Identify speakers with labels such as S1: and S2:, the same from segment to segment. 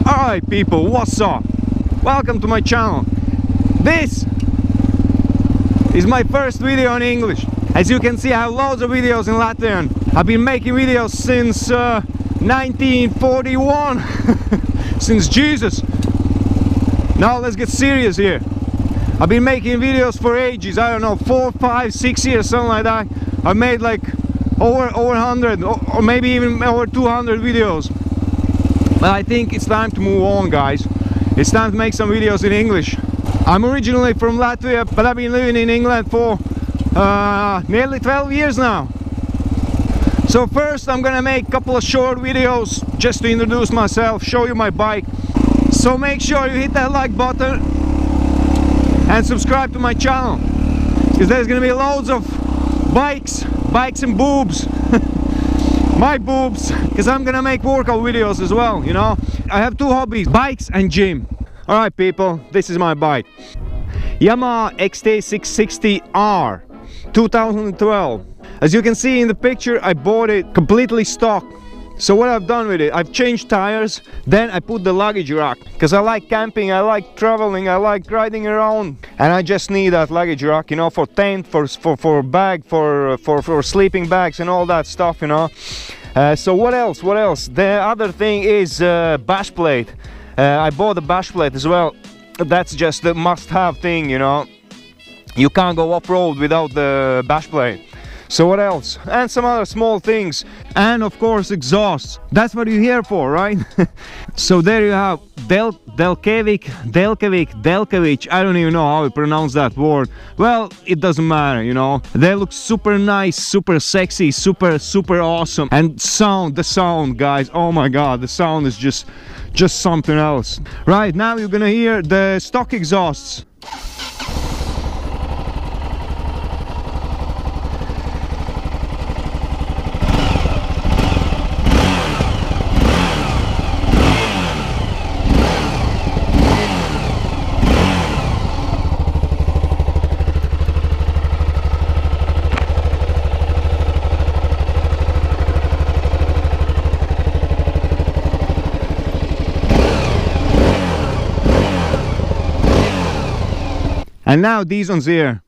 S1: Alright people, what's up? Welcome to my channel. This is my first video in English. As you can see, I have loads of videos in Latvian. I've been making videos since 1941. Since Jesus. Now let's get serious here. I've been making videos for ages. I don't know, 4, 5, 6 years, something like that. I've made like over 100 or maybe even over 200 videos. But I think it's time to move on, guys. It's time to make some videos in English. I'm originally from Latvia, but I've been living in England for nearly 12 years now. So first I'm gonna make a couple of short videos just to introduce myself, show you my bike. So make sure you hit that like button and subscribe to my channel, because there's gonna be loads of bikes and boobs. My boobs, because I'm gonna make workout videos as well, you know. I have two hobbies, bikes and gym. Alright people, this is my bike. YAMAHA XT660R 2012. As you can see in the picture, I bought it completely stock. So what I've done with it, I've changed tires, then I put the luggage rack, because I like camping, I like traveling, I like riding around, and I just need that luggage rack, you know, for tent, for bag, for sleeping bags and all that stuff, you know. So what else? The other thing is bash plate. I bought a bash plate as well. That's just the must-have thing, you know. You can't go off-road without the bash plate. So what else? And some other small things. And of course exhausts. That's what you're here for, right? So there you have DELKEVIC. I don't even know how to pronounce that word. Well, it doesn't matter, you know. They look super nice, super sexy, super awesome. And the sound, guys. Oh my god, the sound is just something else. Right, now you're gonna hear the stock exhausts. And now these ones here.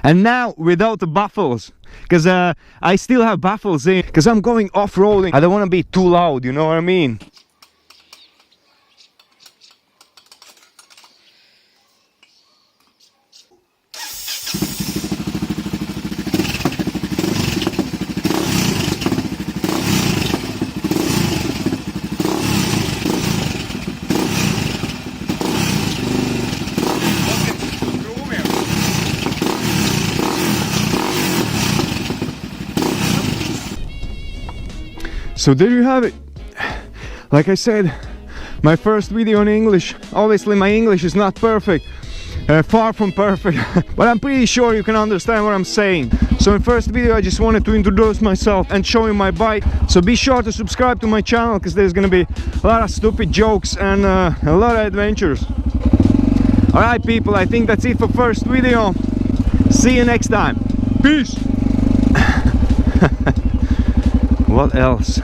S1: And now without the baffles, because I still have baffles in, because I'm going off-roading. I don't want to be too loud, you know what I mean? So there you have it. Like I said, my first video in English. Obviously my English is not perfect, far from perfect, but I'm pretty sure you can understand what I'm saying. So in first video I just wanted to introduce myself and show you my bike. So be sure to subscribe to my channel, because there's gonna be a lot of stupid jokes and a lot of adventures. Alright people, I think that's it for first video. See you next time. Peace. What else?